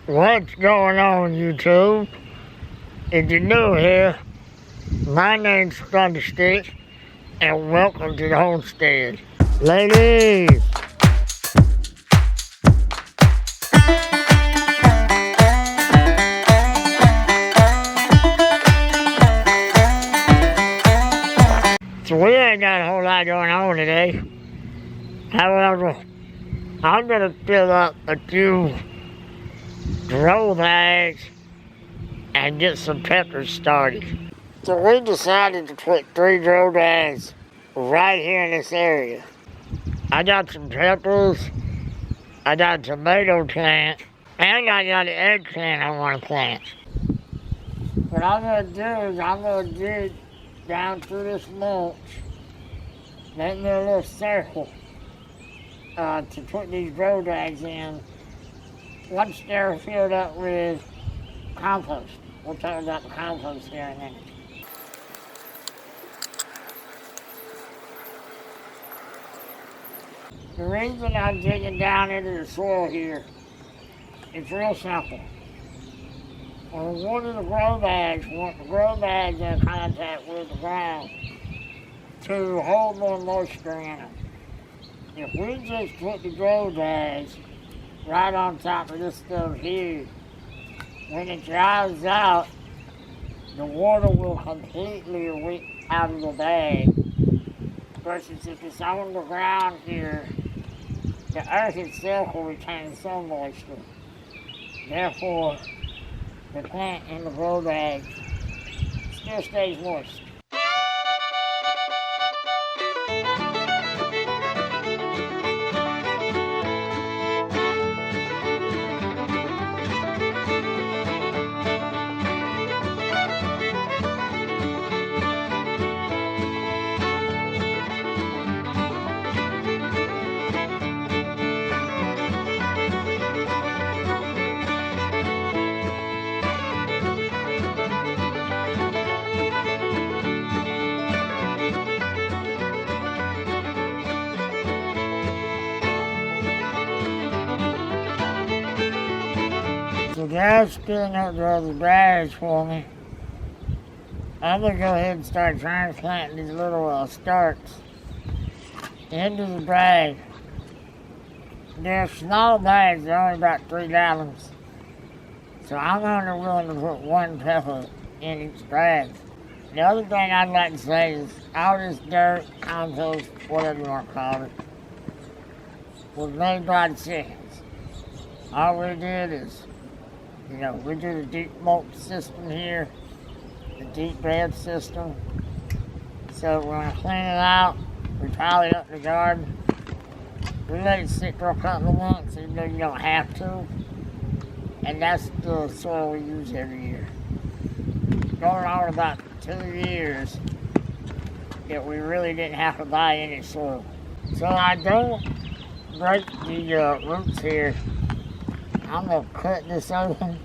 What's going on, YouTube? If you're new here, my name's Thunderstick, and welcome to the Homestead. Ladies! So we ain't got a whole lot going on today. However, I'm gonna fill up a few grow bags and get some peppers started. So we decided to put 3 grow bags right here in this area. I got some peppers, I got a tomato plant, and I got an eggplant I want to plant. What I'm going to do is I'm going to dig down through this mulch, make me a little circle to put these grow bags in once they're filled up with compost. We'll talk about the compost here in a minute. The reason I'm digging down into the soil here is real simple. When we water the grow bags, we want the grow bags in contact with the ground to hold more moisture in them. If we just put the grow bags right on top of this stuff here, when it dries out, the water will completely leak out of the bag. Versus if it's on the ground here, the earth itself will retain some moisture. Therefore, the plant in the grow bag still stays moist. The guy's filling up the other bags for me. I'm gonna go ahead and start trying to plant these little starts into the bag. They're small bags, they're only about 3 gallons. So I'm only willing to put 1 pepper in each bag. The other thing I'd like to say is all this dirt, compost, whatever you want to call it, was made by the chickens. All we did is, we do the deep mulch system here, the deep bed system. So when we clean it out, we pile it up in the garden. We let it sit for a couple of months, even though you don't have to. And that's the soil we use every year. Going on about 2 years that we really didn't have to buy any soil. So I don't break the roots here. I'm going to cut this open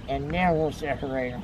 and then we'll separate them.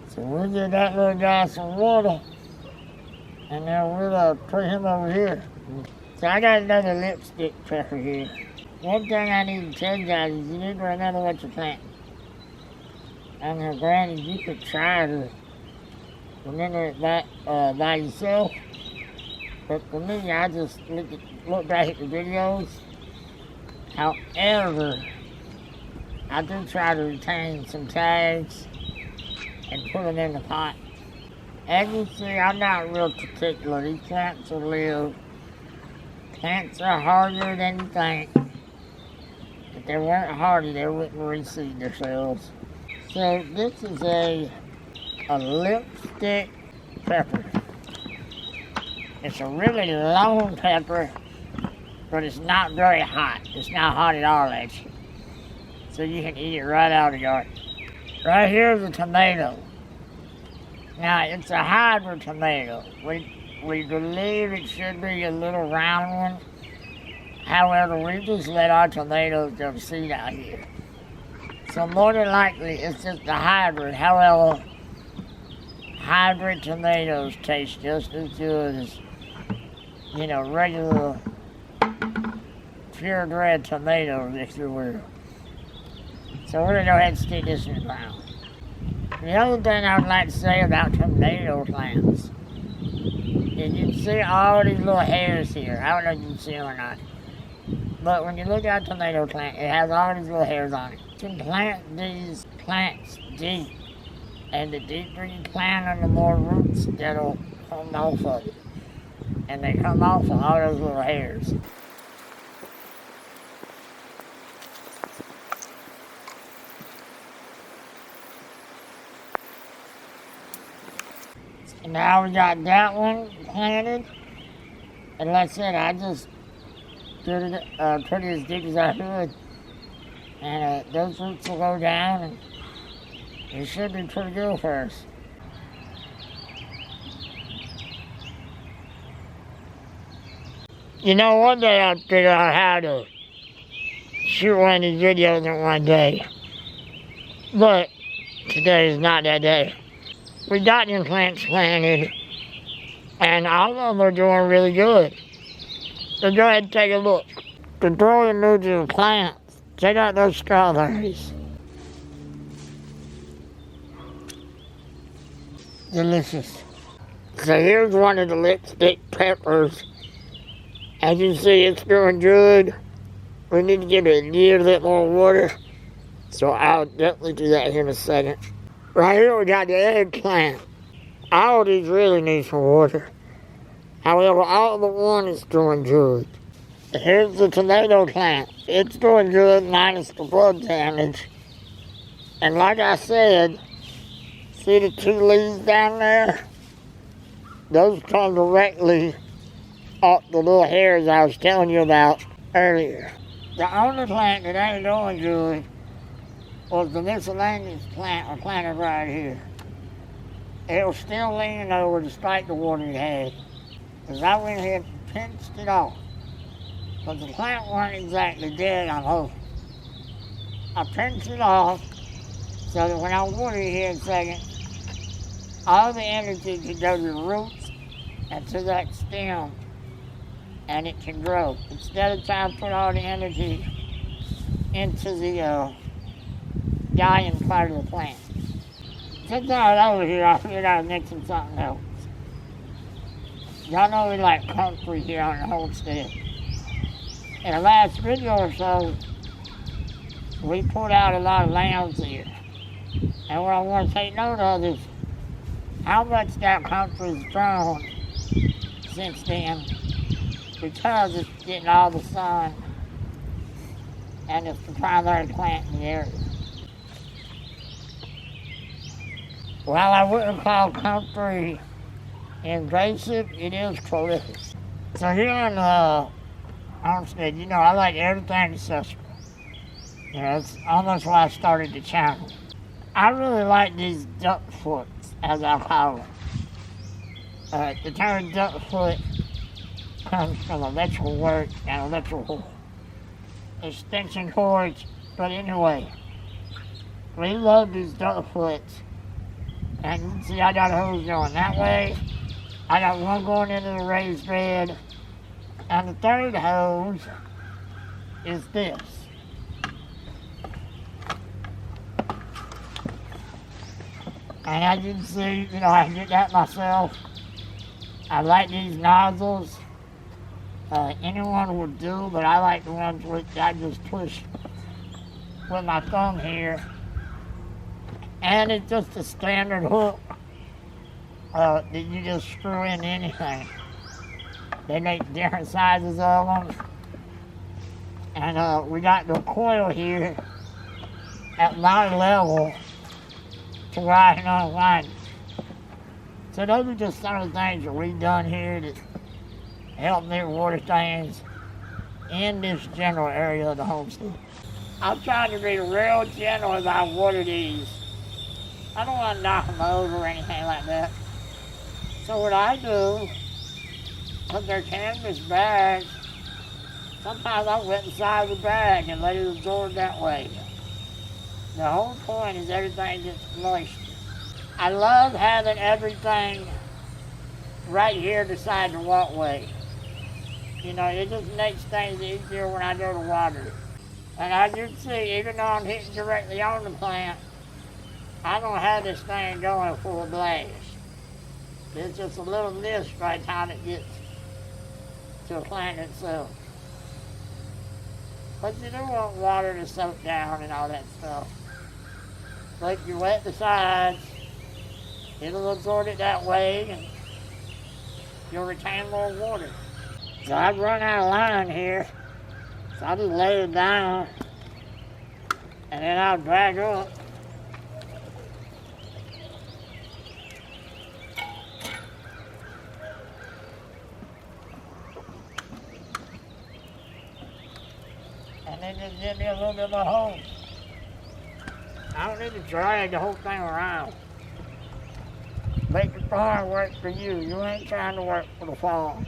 So we'll give that little guy some water, and then we'll put him over here. So I got another lipstick pepper here. One thing I need to tell you guys is you need to remember what you're planting. And granted, you could try to remember it by yourself, but for me, I just look back at the videos. However, I do try to retain some tags and put them in the pot. As you see, I'm not real particular. These plants will live. Plants are harder than you think. they weren't hardy, they wouldn't reseed themselves. So this is a lipstick pepper. It's a really long pepper, but it's not very hot. It's not hot at all, actually. So you can eat it right out of the garden. Right here is a tomato. Now, it's a hybrid tomato. We believe it should be a little round one. However, we just let our tomatoes go to seed out here. So more than likely, it's just a hybrid. However, hybrid tomatoes taste just as good as, regular purebred tomatoes, if you will. So we're going to go ahead and stick this in the ground. The other thing I would like to say about tomato plants is you can see all these little hairs here. I don't know if you can see them or not. But when you look at a tomato plant, it has all these little hairs on it. You can plant these plants deep. And the deeper you plant them, the more roots that'll come off of it. And they come off of all those little hairs. And now we got that one planted. And like I said, I just put it as deep as I could. And those roots will go down and it should be pretty good for us. One day I'll figure out how to shoot one of these videos in one day. But today is not that day. We got them plants planted, and all of them are doing really good. So go ahead and take a look. To throw in new to the plants, check out those strawberries. Delicious. So here's one of the lipstick peppers. As you see, it's doing good. We need to give it a little bit more water. So I'll definitely do that here in a second. Right here we got the eggplant. All of these really need some water. However, all but one is doing good. Here's the tomato plant. It's doing good minus the bug damage. And like I said, see the two leaves down there? Those come directly off the little hairs I was telling you about earlier. The only plant that ain't doing good was the miscellaneous plant I planted right here. It was still leaning over despite the water it had. Because I went ahead and pinched it off. But the plant wasn't exactly dead, I'm hoping. I pinched it off so that when I water it here in a second, all the energy can go to the roots and to that stem, and it can grow. Instead of trying to put all the energy into the dying part of the plant. Since I was over here, I figured I was mixing something else. Y'all know we like country here on the Homestead. In the last video or so, we put out a lot of lambs here. And what I want to take note of is how much that country's grown since then, because it's getting all the sun and it's the primary plant in the area. While I wouldn't call country invasive, it is prolific. So here in Homestead, I like everything accessible. It's almost why I started the channel. I really like these duck foots, as I call them. The term duck foot comes from electrical work and electrical extension cords, but anyway, we love these duck foots. And you can see I got a hose going that way. I got one going into the raised bed. And the third hose is this. And as you can see, I did that myself. I like these nozzles. Anyone would do, but I like the ones which I just push with my thumb here. And it's just a standard hook that you just screw in anything. They make different sizes of them. And we got the coil here at my level to where I can unwind it. So those are just some of the things that we've done here that help me water things in this general area of the homestead. I'm trying to be real gentle as I water these. I don't want to knock them over or anything like that. So what I do, because they're canvas bags, sometimes I wet inside the bag and let it absorb that way. The whole point is everything gets moist. I love having everything right here beside the walkway. You know, it just makes things easier when I go to water. And as you can see, even though I'm hitting directly on the plant, I don't have this thing going full blast. It's just a little mist by the time it gets to the plant itself. But you do want water to soak down and all that stuff. But if you wet the sides, it'll absorb it that way and you'll retain more water. So I've run out of line here, so I'll just lay it down and then I'll drag up. And then just give me a little bit of a hose. I don't need to drag the whole thing around. Make the farm work for you. You ain't trying to work for the farm.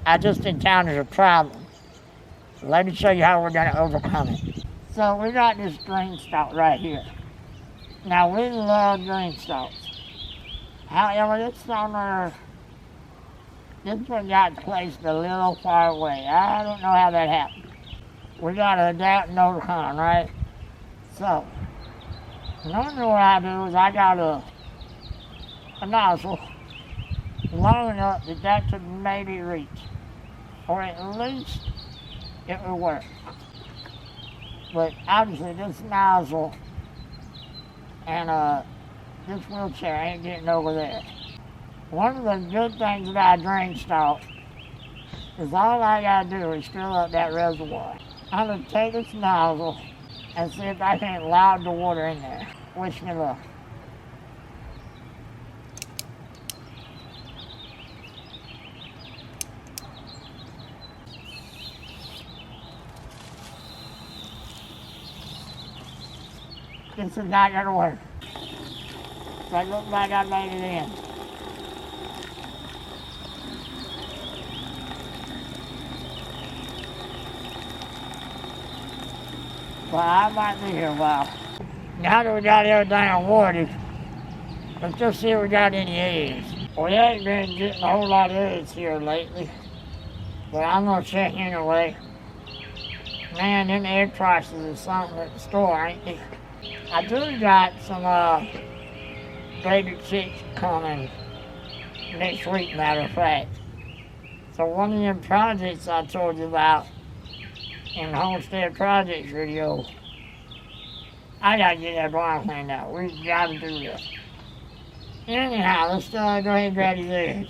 I just encountered a problem. So let me show you how we're going to overcome it. So we got this green stalk right here. Now we love green stalks. However, this one got placed a little far away. I don't know how that happened. We got to adapt and overcome, right? So, normally what I do is I got a nozzle long enough that could maybe reach. Or at least it would work. But obviously this nozzle and this wheelchair ain't getting over there. One of the good things about a drain stalk is all I gotta do is fill up that reservoir. I'm gonna take this nozzle and see if I can loud the water in there. Wish me luck. This is not gonna work. So it looks like I made it in. Well, I might be here a while. Now that we got everything awarded, let's just see if we got any eggs. We ain't been getting a whole lot of eggs here lately, but I'm gonna check anyway. Man, them egg prices is something at the store, ain't they? I do got some baby chicks coming next week, matter of fact. So one of them projects I told you about in the Homestead Projects video, I gotta get that barn cleaned out. We gotta do this. Anyhow, let's go ahead and grab these eggs.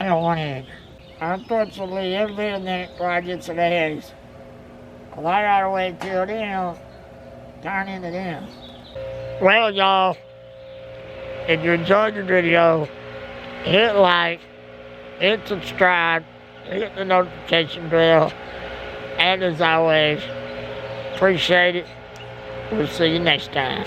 I don't want eggs. Unfortunately, every minute before I get some eggs, cause I gotta wait till them turn into them. Well, y'all, if you enjoyed the video, hit like, hit subscribe, hit the notification bell, and as always, appreciate it. We'll see you next time.